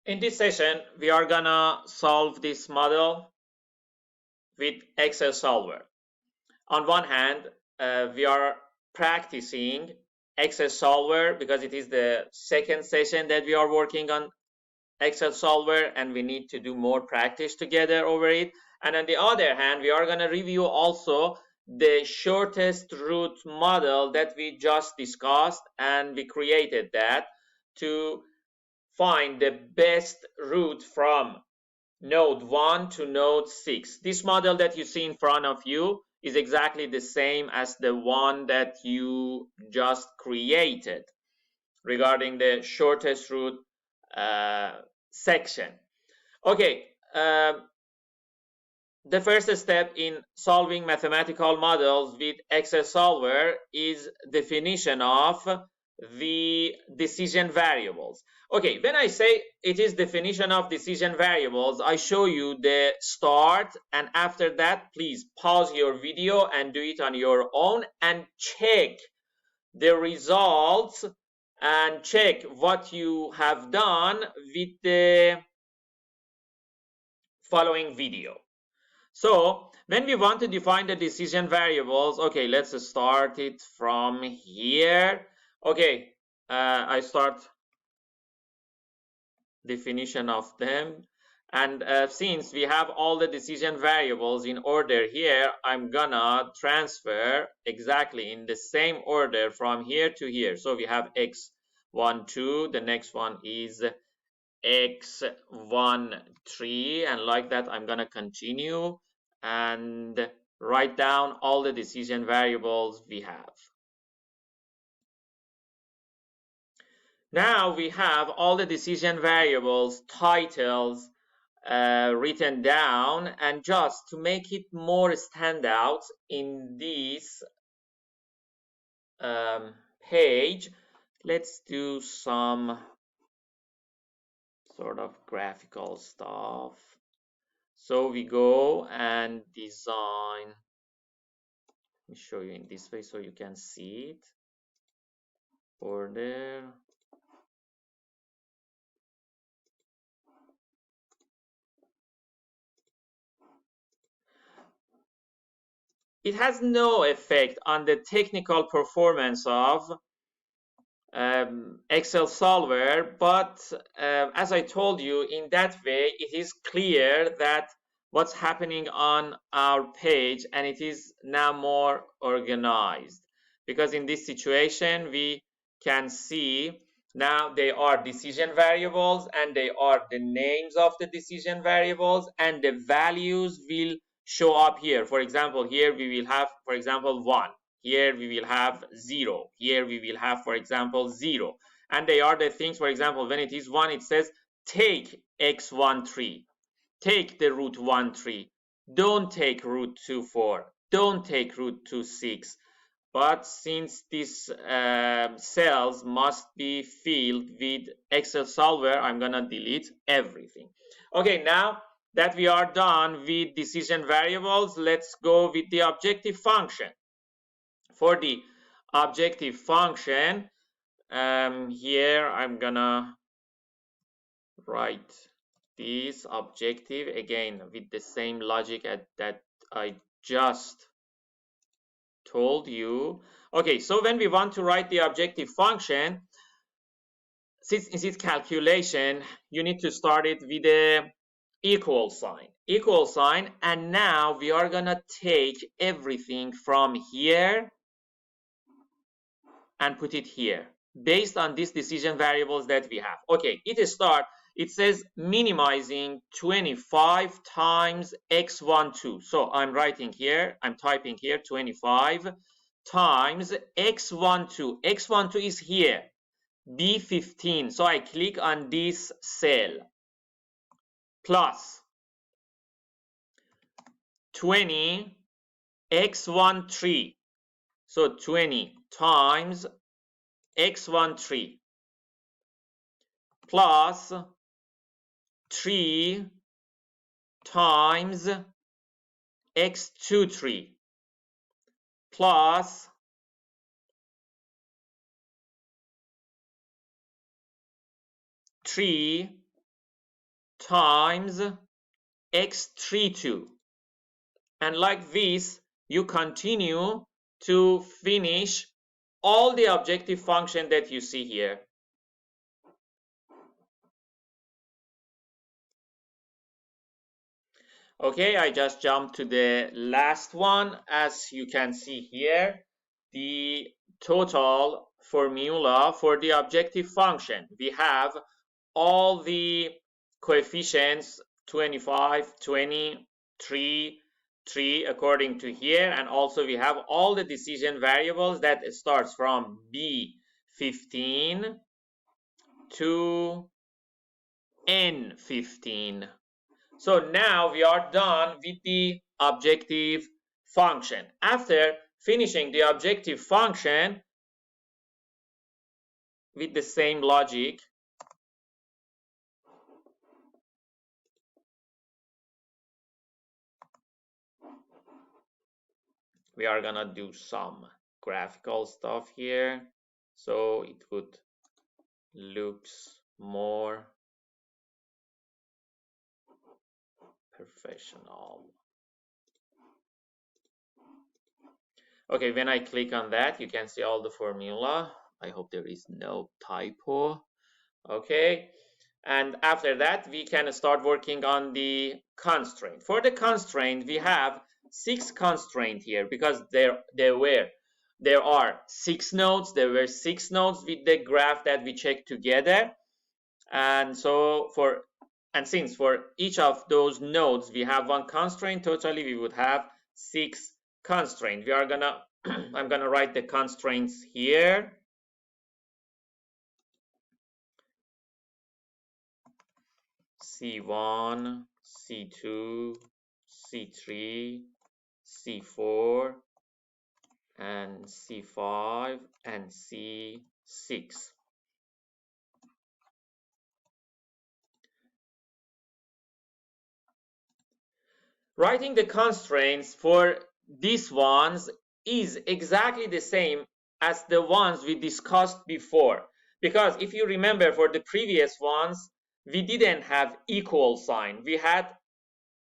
In this session, we are gonna solve this model with Excel Solver. On one hand, we are practicing Excel Solver because it is the second session that we are working on Excel Solver and we need to do more practice together over it. And on the other hand, we are gonna review also the shortest route model that we just discussed, and we created that to find the best route from node 1 to node 6. This model that you see in front of you is exactly the same as the one that you just created regarding the shortest route section. Okay, the first step in solving mathematical models with Excel Solver is definition of the decision variables. Okay, when I say it is definition of decision variables, I show you the start, and after that, please pause your video and do it on your own and check the results and check what you have done with the following video. So when we want to define the decision variables, okay, let's start it from here. Okay, I start definition of them. And since we have all the decision variables in order here, I'm gonna transfer exactly in the same order from here to here. So we have x1, 2, the next one is x1, 3, and like that I'm gonna continue and write down all the decision variables we have. Now we have all the decision variables titles written down, and just to make it more stand out in this page, let's do some sort of graphical stuff. So we go and design. Let me show you in this way so you can see it. Order. It has no effect on the technical performance of Excel Solver, but as I told you, in that way, it is clear that what's happening on our page, and it is now more organized, because in this situation we can see now they are decision variables and they are the names of the decision variables, and the values will show up here. For example, here we will have, for example, 1. Here we will have 0. Here we will have, for example, 0. And they are the things, for example, when it is 1, it says take x1, 3. Take the root 1, 3. Don't take root 2, 4. Don't take root 2, 6. But since these cells must be filled with Excel Solver, I'm gonna delete everything. Okay, now that we are done with decision variables, let's go with the objective function. For the objective function, here I'm gonna write this objective again with the same logic that I just told you. Okay, so when we want to write the objective function, since it's calculation, you need to start it with a equal sign, and now we are gonna take everything from here and put it here based on these decision variables that we have. Okay, it says minimizing 25 times x12. So I'm writing here, I'm typing here 25 times x12. x12 is here, B15. So I click on this cell, plus 20 x13. So 20 times x13 plus 3 times x23 plus 3 times x32. And like this, you continue to finish all the objective function that you see here. Okay, I just jumped to the last one. As you can see here, the total formula for the objective function. We have all the coefficients 25, 20, 3, 3 according to here, and also we have all the decision variables that starts from B15 to N15. So now we are done with the objective function. After finishing the objective function with the same logic, we are gonna do some graphical stuff here, so it would looks more professional. Okay, when I click on that, you can see all the formula. I hope there is no typo. Okay, and after that, we can start working on the constraint. For the constraint, we have 6 constraints here because there are 6 nodes. There were 6 nodes with the graph that we checked together. And so since for each of those nodes we have 1 constraint, totally we would have 6 constraints. We are gonna I'm gonna write the constraints here. C1, C2, C3, C4, and C5, and C6. Writing the constraints for these ones is exactly the same as the ones we discussed before. Because if you remember, for the previous ones, we didn't have equal sign. We had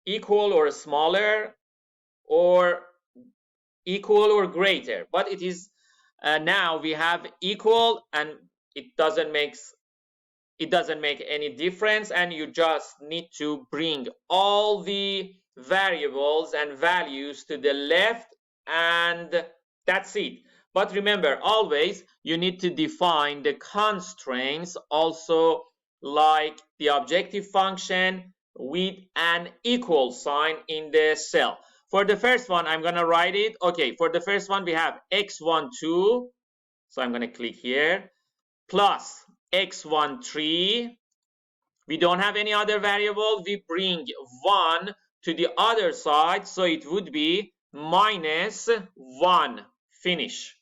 equal or smaller or equal or greater. But it is now we have equal, and it doesn't make any difference, and you just need to bring all the variables and values to the left, and that's it. But remember, always you need to define the constraints also, like the objective function with an equal sign in the cell. For the first one, I'm going to write it. Okay, for the first one we have x12, so I'm going to click here, plus x13. We don't have any other variable. We bring 1 to the other side, so it would be minus 1. Finish.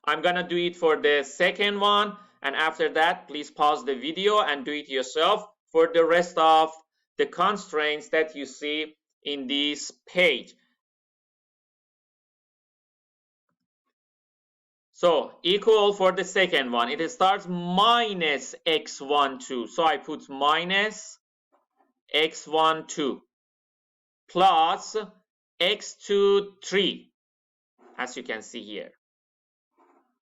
I'm gonna do it for the second one, and after that, please pause the video and do it yourself for the rest of the constraints that you see in this page. So equal for the second one, it starts minus x12. So I put minus x12 plus x23, as you can see here.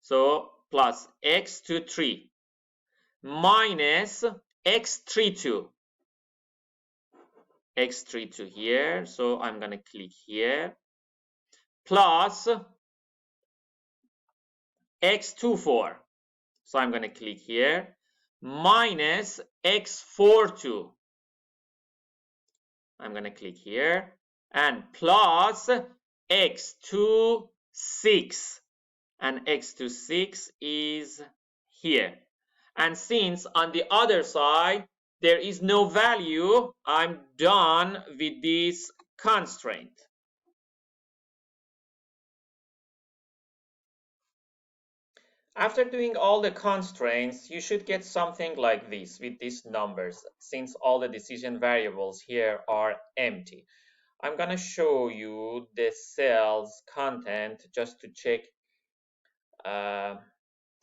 So plus x23 minus x32. x32 here, so I'm gonna click here, plus x24. So I'm gonna click here, minus x42. I'm gonna click here, and plus x26, and x26 is here. And since on the other side there is no value, I'm done with this constraint. After doing all the constraints, you should get something like this with these numbers, since all the decision variables here are empty. I'm gonna show you the cell's content just to check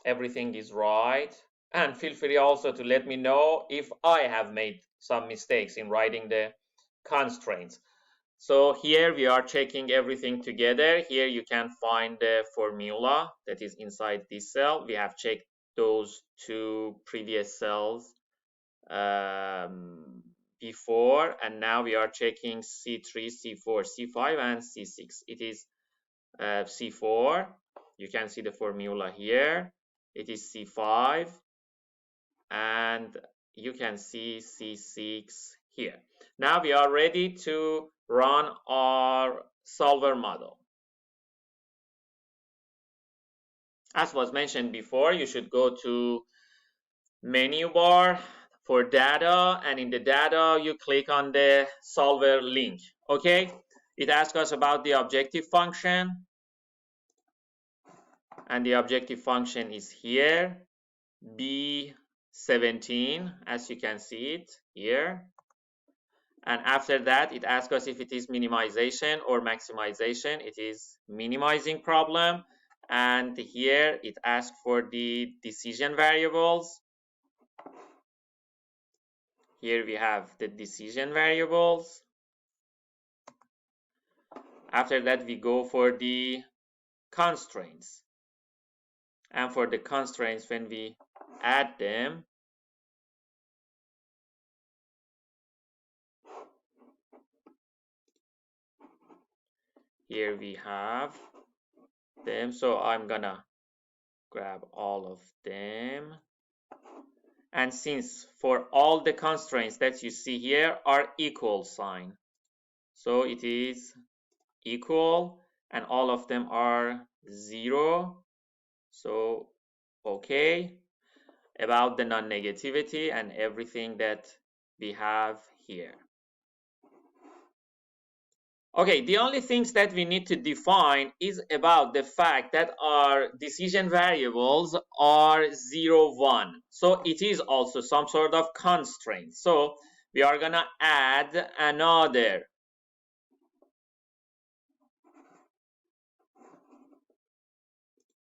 everything is right. And feel free also to let me know if I have made some mistakes in writing the constraints. So here we are checking everything together. Here you can find the formula that is inside this cell. We have checked those two previous cells before, and now we are checking C3, C4, C5, and C6. It is C4. You can see the formula here. It is C5, and you can see C6 here. Now we are ready to run our solver model. As was mentioned before, you should go to menu bar for data, and in the data you click on the solver link. Okay, it asks us about the objective function, and the objective function is here, B17, as you can see it here. And after that, it asks us if it is minimization or maximization. It is minimizing problem. And here it asks for the decision variables. Here we have the decision variables. After that, we go for the constraints. And for the constraints, when we add them, here we have them. So I'm gonna grab all of them. And since for all the constraints that you see here are equal sign, so it is equal, and all of them are 0. So okay, about the non-negativity and everything that we have here. Okay, the only things that we need to define is about the fact that our decision variables are 0, 1. So it is also some sort of constraint. So we are gonna add another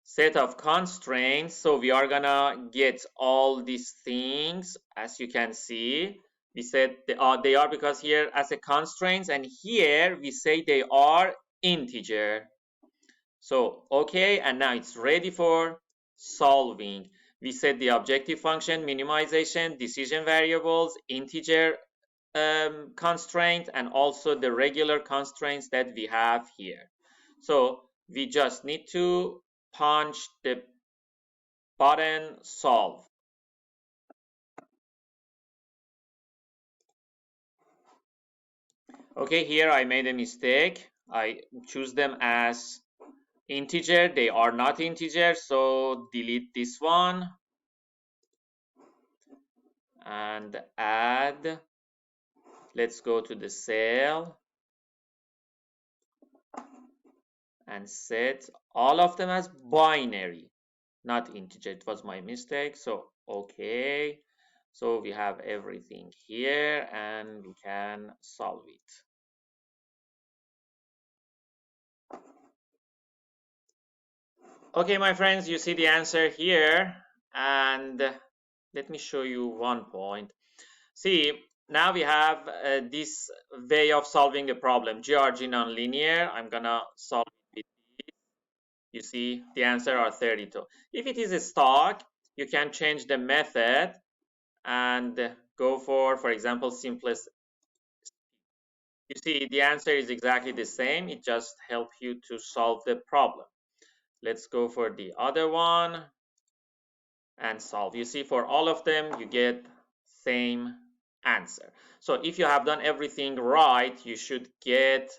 set of constraints. So we are gonna get all these things, as you can see. We said they are because here as a constraints, and here we say they are integer. So okay, and now it's ready for solving. We set the objective function, minimization, decision variables, integer constraint, and also the regular constraints that we have here. So we just need to punch the button solve. Okay, here I made a mistake. I choose them as integer. They are not integer, so delete this one and add. Let's go to the cell and set all of them as binary, not integer. It was my mistake. So okay, so we have everything here and we can solve it. Okay, my friends, you see the answer here, and let me show you one point. See, now we have this way of solving a problem, GRG nonlinear. I'm gonna solve it with this. You see, the answer are 32. If it is a stock, you can change the method and go for example, simplest. You see, the answer is exactly the same. It just helps you to solve the problem. Let's go for the other one and solve. You see, for all of them, you get same answer. So if you have done everything right, you should get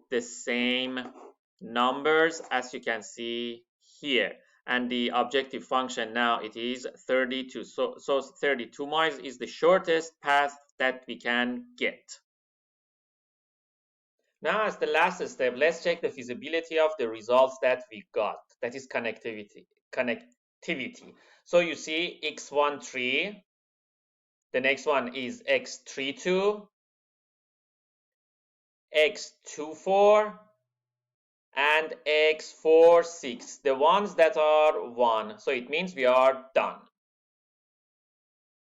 the same numbers as you can see here. And the objective function now, it is 32. So 32 miles is the shortest path that we can get. Now, as the last step, let's check the feasibility of the results that we got. That is connectivity. So you see x13, the next one is x32, x24, and x46, the ones that are 1. So it means we are done.